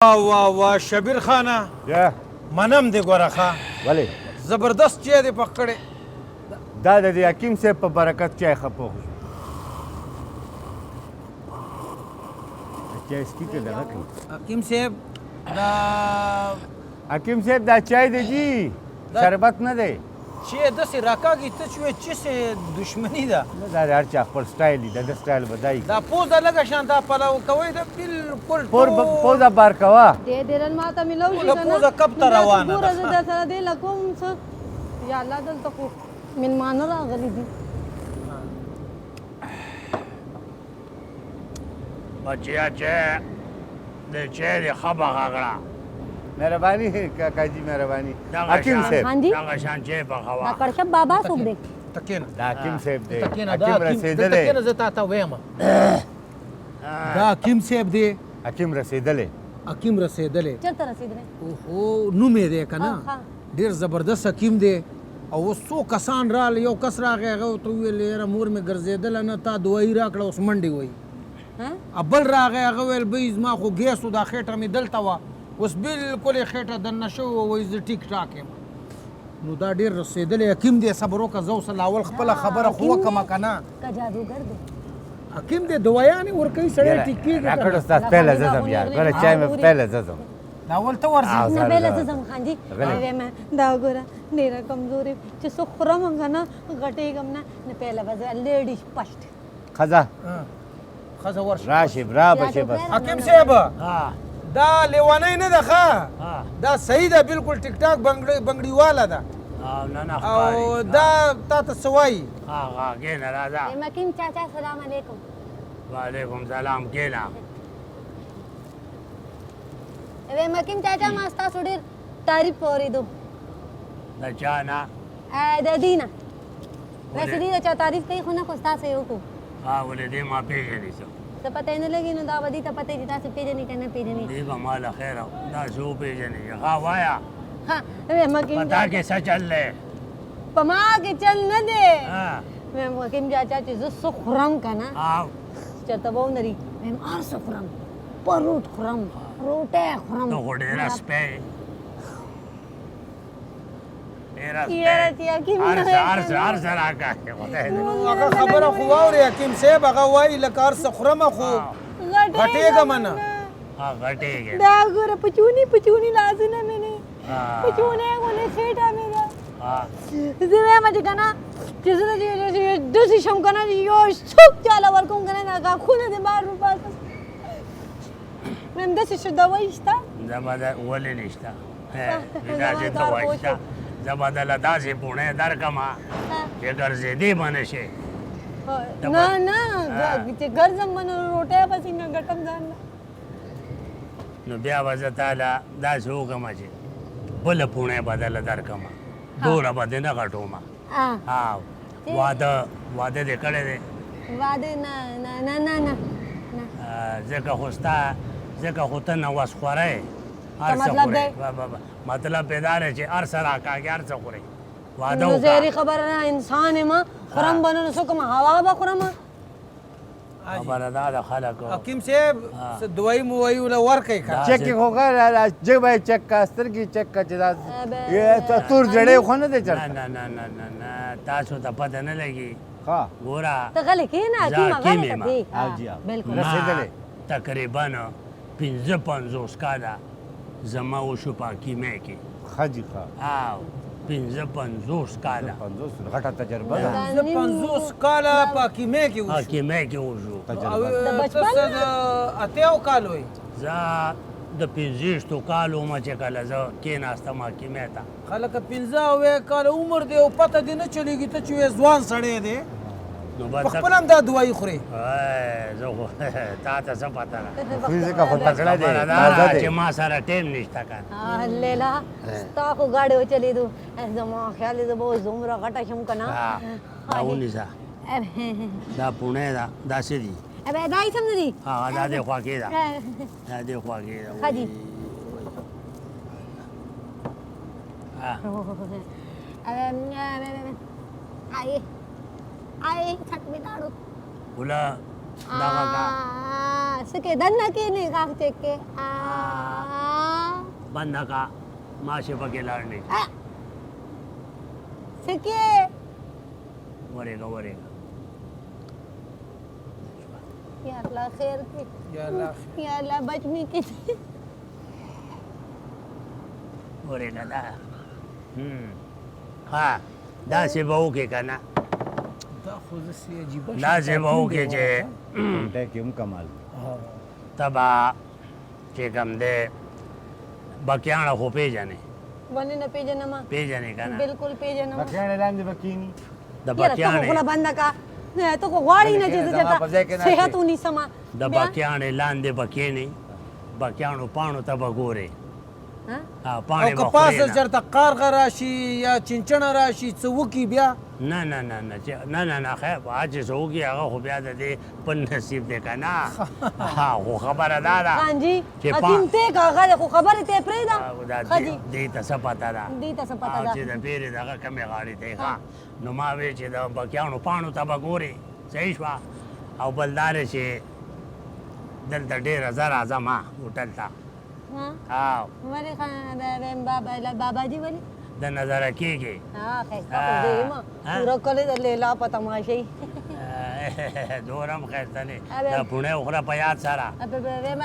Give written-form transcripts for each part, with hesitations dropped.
वाह वाह शबीर खाना या منم دی ګوره ښه ولې زبردست چای دی پکړې دا د دې حکیم صاحب په برکت چای ښه پوخ شو چای سکي ته دغه کوي حکیم صاحب دا حکیم صاحب دا چای دی جی شربت نه دی چې داسې راکاږي ته چې وایې چې څه دشمني ده نه دا د هر چا خپل سټایل دی د سټایل بدایي دا پوزه لږه شان دا پلو کوئ دا بالکل پوزه بار کوه دې ډېرن ماته ملو شي ټوله پوزه کب ته روانه ګوره زه ده در سره دې لکوم څه یا الله دلته خو مېلمانه راغلي دي بچیا چې د چای د خبه غاغړه مهرباني کاکا جی مهرباني حکیم صاحب دغه شان چای په دا خوا کړشپ بابا څوک دی ته کېنه دا حکیم صاحب دی کېنه حکیم رسېدلی کېنه زه تا ته وایم دا حکیم صاحب دی حکیم رسېدلی حکیم رسېدلی چېرته رسېدلی اوهو نوم یې دی که نه ښه. ډېر زبردست حکیم دی او اوس څو کسان راغله یو کس راغی هغه ورته وویل یاره مور مې ګرځېدله نه تا دوایي راکړه اوس منډې وایي بل راغی هغه ویل بی زما خو ګیس و دا خېټه مې دلته وه اوس بالکل یې خېټه دننه شوې وه وایي زه ټیک ټاک یم نو دا ډېر رسېدلی حکیم دی صبر وکړه زه اوس اول خپله خبره خو وکړمه که نه که جادوګر دی حکیم دی دوايانې ورکوي سړی ټیک کېږي راکړ استاد پهله زه ځم یار ګوره چای مې پهله زه ځم دا اول ته ورځې نه بېله زه ځم خان جي وایم دا ګوره ډېره کمزورې چې څه خورم که نه غټېږم نه نه پهله به زه لیډي فسټ ښځه ښځه ورشه راشي برابر بس حکیم صاحب ها دا لیوانۍ نه ده ښه ها دا صحیح ده بالکل ټیک ټاک بنګړیواله ده او نه نه او دا تا ته څه وایي ها کېنه راځه مکیم چاچا سلام علیکم وعلیکم سلام کېنه وایم مکیم چاچا ما ستاسو ډېر تعریف اورېدو د چا نه د دې نه ویسې دې د چا تعریف کوي خو نه خو ستاسو یې وکړو ها ولې دې ما پېژنې څه ته پته یې نه لګي نو دا به دې ته پته چې تاسو پېژنئ که نه پېژنئ دې به ما له خیره داسې وپېژنې ها وایه ها وایم مکیم پتا کې څه چل دی په ما کې چل نه دی ها وایم مکیم چاچا چې زه څه خورم که نه ها چېرته به ونري وایم هر څه خورم پروټ خورم روټۍ خورم ته خو ډېره سپی ډېره یاره چې حکیم هر نه څه راکاږي خدای دې هغه خبره خو واورې حکیم صاحب هغه وایي لکه هر څه خورمه خو غټېږم نه ها غټېږي دا ګوره پچونی پچونی لاسونه مې نه ها پچونه غونې خېټه مې ده ها زه وایم چې که نه چې زه داسې شم که نه یو څوک چاله ورکوم که نه دا غاښونه دې بار وباسم وایم داسې څه دوایي شته زه به ولې نشته داسې دوا شته زه به دله داسې پوڼې درکړمه چې ګرځېدې به نه شي نه نه چې ګرځم به نو روټۍ به څنګه ګټم ځان نه نو بیا به زه تاله داسې وکړمه چې بله پوڼۍ به دله درکړمه دومره به دې نه غټومه واده دې کړی دی واده نه نه نه نه نه ځکه خو ته نوس خوری هر څه خورې مطلب پیدا دی چې هر څه راکاږي هر څه خورې واده نو زهري خبره نه انسان یم خورم به نه نو څه کوم هوا به خورم خبره دا د خلکو حکیم صاحب څه دوایي موایي وله ورکوي که چک یې خو جبه یې چک کا سترګې چک کا چې دا تور زړې خو نه دی چرته نه نه نه نه نه تاسو ته پته نه لګي ښه ګوره ته غلی کښېنه حکیم حکیم غلی یم. ته او جی بلکل رسېدلی تقریبا 55 کاله زما وشو په حکیمۍ کې ښه جي ښه او 55 کاله 50 غټه تجربه ده زه 50 کاله په حکیمۍ کې وشو حکیمۍ کې وشو تجربه ده او ته څه د اتیاو کال وایي زه د 50 کالو ومه چې کله زه کېناستم حکیمۍ ته خلک 15 کاله عمر دی او پته دې نه چلېږي ته چې وایې ځوان سړی دی نو په بس خپل هم دا دوایي خورې زه خو تا ته څه پته ده فزیکا خو تکړه دی خبره دا تازه ده دی چې ما سره ټیم نشته که لیلا ستا خو ګاډی وچلېدو زما خیال دی زه به اوس دومره غټه شم که نه دا ونیسه دا پوڼۍ ده داسې دي ابه دا یې سم نه دي هغه دا دې خوا کې ده دا دې خوا کې ده ښه دي آئے چھٹ بتاڑو بولا دغه کا سکه دنه کې نه غاښ چک کې بنده کا ماشې پکې لاړ نه سکه ورېږه یا الله خیر کې یا الله یا الله بچ می کې ورېږه دا ها داسې به وکړې که نه دا خو داسې عجیبه داسې به وکړې چې غونډه کې هم کمال دی. ته به چې کوم دی بکیاڼه خو پېژنې ونه نه پیژنم پېژنې که نه بالکل پیژنم بکیاڼې لاندې به کښېني د یاره ته خو خوله بکیاڼې بنده کا ته خو غواړې نه چې زه زما په ځای کې درته ناست صحت یې. ونیسمه د بکیاڼې لاندې به کښېنې بکیاڼو پاڼو ته به ګورې ها؟ او پاڼې که به پاسه خورې نه. چېرته قارغه راشي یا چنچڼه راشي څه وکړي بیا نه نه نه نه چې- نه نه نه خیر هغه چې څه وکړي هغه خو بیا د دې په نصیب دی که نه خو خبره دا ده خان جی چې حکیم ته کاغه خو خبرې ته پرېږده دا ښه جي دې ته څه پته ده دې ته څه پته او ده چې د پیرې دغه کمې غاړې ته ښه نو ما وی چې د بکیانو پاڼو ته به ګورې صحیح شوه او بل دا دی چې دلته ډېره زه راځم هوټل ته ها او ولې بابا جی ولې د نظره کېږي ها ښایسته خو دی یم پوره کلی د لیلا په تماشې دور هم ښایسته دی ابه. د پوڼې وخوره په یاد سره ویم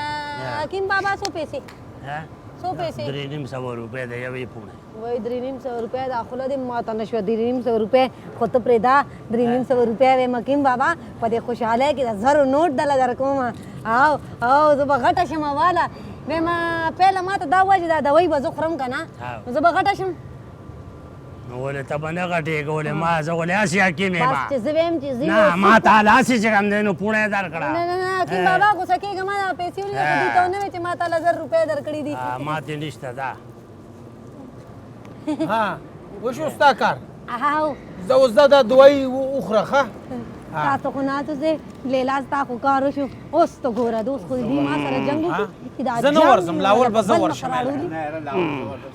حکیم بابا څو پیسې ها؟ څو پیسې 350 روپۍ د یوې پوڼې وای 350 روپیا دا خوله دې ماته نشوه 350 روپیا خو ته پرېږده 350 روپیا ویم حکیم بابا په دې خوشحالۍ کې د زرو نوټ دله درکوم او زه به غټه شم واله ویم پهله ماته دا وایه چې دا دوی به زه خورم که نه نو زه به غټه شم نو ولې ته به نه غټېږې ولې ما زه ولې هسې حکیم یم بس چې زه ویم چې زه نه ما ته هسې چې کوم دی نو پوڼه یې درکړه نه نه نه حکیم بابا غوسه کېږه ما دا پیسې ولیدې خو دې ته ونه وې چې ما تاله 1000 روپۍ درکړي دي ماتې نشته ده ها وشو ستا کار او زه اوس دا دوایي وخوره ښه تاسو خو نه ته لیلا ستا خو کار وشو اوس ته ګوره دوست خو دې ما سره جنګ وکړي زه نه ورځم لاول به زه ورشم نه یاره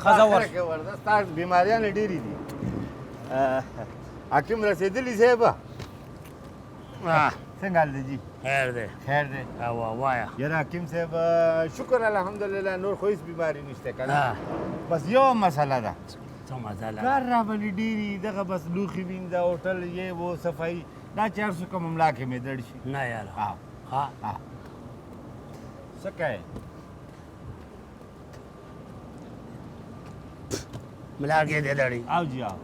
ښځه ور ورځه ستا بیماریانې ډېرې دي حکیم رسېدلی صاحب څنګه حال دی جی خیر دی خیر دی او وایه یاره حکیم صاحب شکر الحمدلله نور خو هېڅ بیماري نشته که نه ها. بس یو مسله ده څه مسله کار را باندې ډېرې دغه بس لوښي وینځه هوټل یې و صفایي دا چې هر څه کوم ملا کې مې دړ شي نه یاره ها ها ها څه کوې ملا کې دې لړی او جی او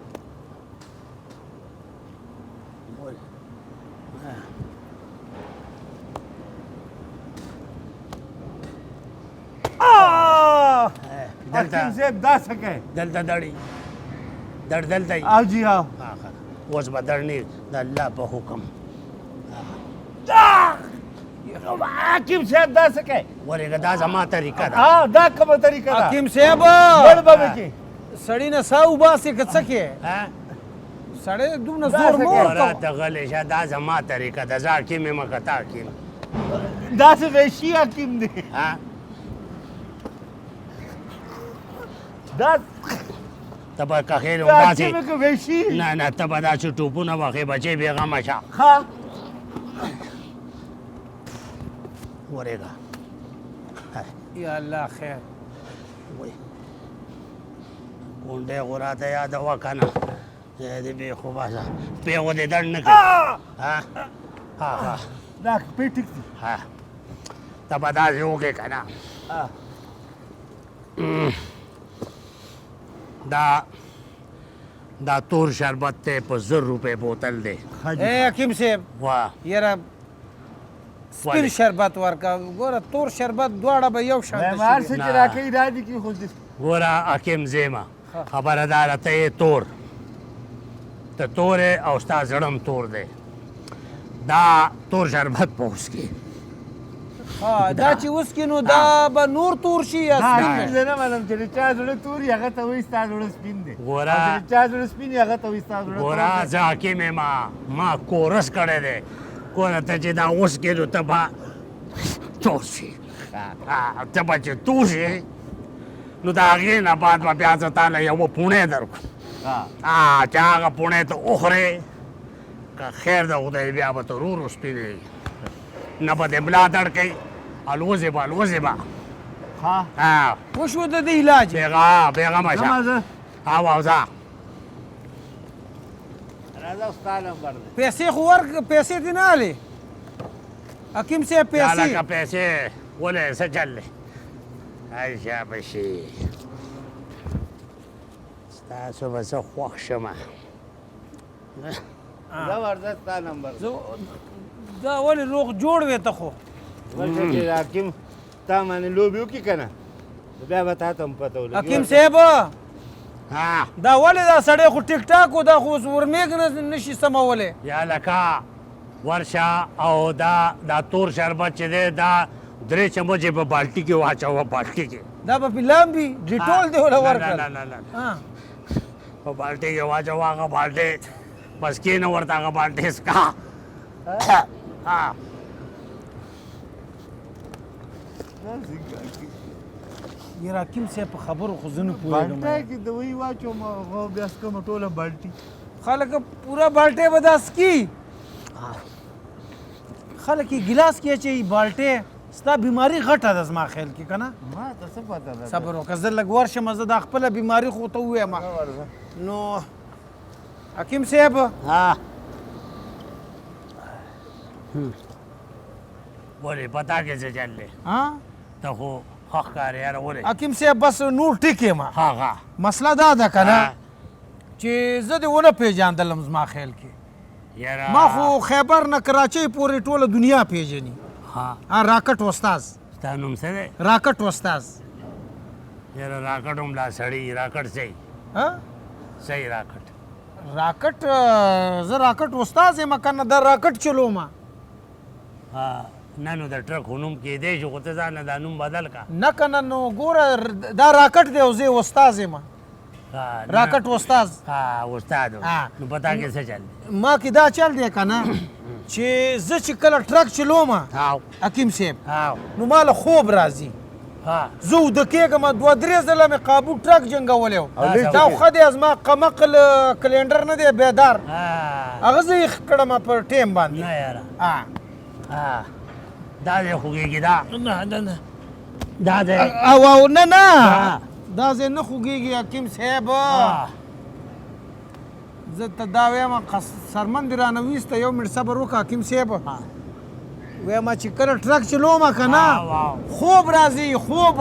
حکیم صاحب دا څه کوې دلته دړی دلته یې او جی او اوس به دړنی د الله په حکم حکیم صاحب دا څه کوې ورېږه دا زما طریقه ده ها دا کومه طریقه ده حکیم صاحب بړ به مې کې سړی نه ساه وباسې که څه کې ها سړی دومره دا زور څه مه کوي؟ ورا ورکوه ته غلی شه دا زما طریقه ده زه حکیم یم که ته حکیم دا څه وحشي حکیم دی ها دا ته به که خیر دا داسې حکیم که وحشي نه نه ته به داسې ټوپونه وخې بچې بېغمه شه ها ورېږه یا الله خیر وای غونډۍ خو راته یادوه که نه دې بې خو باسه پې خو دې دړ نه کوي ها ها دا په ټیک دي ها ته به داسې وکړې که نه دا تور شربت دی په 1000 روپۍ بوتل دی ای حکیم صاحب واه یاره سپین ولې؟ شربت ورکه ګوره تور شربت دواړه به یو شان وایم هر څه شي چې راکوي را دي کې خو دې ګوره حکیم زیمه خبره داره ته یې تور ته تور یې او ستا زړه تور دی دا تور شربت په اوس کې ها دا چې اوس کې نو دا به نور تور شي یا ها سپین حکیم شي؟ زه نه منم چې د چا زړه تور وي هغه ته وایي ستا زړه سپین دی ګوره. او چې د چا زړه سپین وي هغه ته وایي ستا زړه تور ګوره دی. زه حکیم یم ما کورس کړی دی ګوره ته چې دا اوس کې نو ته به تور شي ته به چې تور شي نو د هغې نه بعد به بیا زه تاله یوه پوڼۍ درکړم ها چې هغه پوڼۍ ته وخورې که خیر د خدای بیا به ته ورو سپینېږي نه به دې ملا درد کوي الوزې به ها وشو د دې علاج بیغمه شه نمازه او ځه راځه ستا نمبر دی پیسې خو پیسې دې نه هلې حکیم صاحب دا پیسې لکه پیسې ولې څه چل دی عایشه بشي ستاسو به زه خوښ شمه زبردست ستا نمبر دی دا ولې روغ جوړ وې ته خو ورشه چې حکیم تا باندې لوبې وکړي که نه بیا به تا ته هم پته ولګي حکیم صاحب دا ولې دا سړی خو ټیک ټاک و دا خو اوس ورمیږ نشي سمولی یا لکه ورشه او دا تور شربت چې دی دا 3 چمچې په بالټي کې واچوه بالټي کې دا به پې لامبي ډیټول دی وله ورکړل نه په بالټي کې واچوه هغه بالټۍ بس کښېنه ورته هغه بالټۍ څښه یاره حکیم صاحب په خبرو خو زه نه بالټی پوهېږم کې دوی واچوم هغه بیا څکمه ټوله بالټي خلک پوره بالټۍ به دا څکي خلک یې ګیلاس کې اچوي بالټۍ ستا بیماري غټه ده زما خیال کې که نه ما ته څه پته ده صبر وکړه زه لږ ورشم زه دا خپله بیماري خو ته ووایم نو حکیم صاحب ولې پتا کې څه چل دی ته خو ښه ښکارې یاره ولې حکیم صاحب بس نور ټیک یم هغه مسله دا ده که نه چې زه دې ونه پېژاندلم زما خیال کې یاره ما خو خیبر نه کراچۍ پورې ټوله دنیا پیژني راکټ استاز ستا نوم څه دی راکټ استاز یاره راکټ هم لا سړی راکټ صحیح صحیح راکټ راکټ زه راکټ استاز یم که نه دا راکټ چلوم نه نو د ټرک خو نوم کېدی شي خو ته ځان دا نوم بدل کا نه که نه نو ګوره دا راکټ دی او زه استاز یم راکټ استاز استاد نو پتا کې څه چل دی ما کې دا چل دی که نه چې زه چې کله ټرک چلوم حکیم صاحب نو ما له خوب راځي زه اوده کېږم 2-3 ځله مې قابو ټرک جنګولی و دا خو ښه دی زما قمقل کلینډر نه دی بیدار هغه زه یې کړم په ټیم باندې نه یاره دا دی خوږېږي دا نه دا دی او نه نه دا ځای نه خوږېږي حکیم صاحب زه ته دا وایم سرمن دې رانه ویسته یو منټ صبر وکړه حکیم صاحب وایم چې کله ټرک چلوم که نه خوب راځي خوب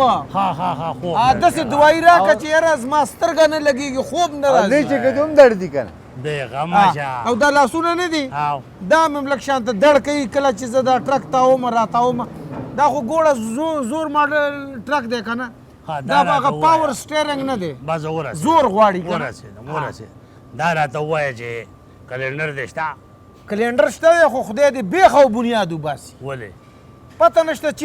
داسې دوایي راکړه چې یاره زما سترګه نه لګېږي خوب نه راځي چې که دوم درد دي که نه بیغمه شه او دا لاسونه نه دي دا مې لږ شانته دړ کوي کله چې زه دا ټرک تاوم راتاوم دا خو ګوړه زور ماډل ټرک دی که نه دا به هغه پاور سټیرنګ نه دی بس ورسېد زور غواړي که نه ورسېد دا راته ووایه چې کلنډر دې شته کلینډر شته دی خو خدای دې بیخ او بنیاد وباسي ولې پته نشته چې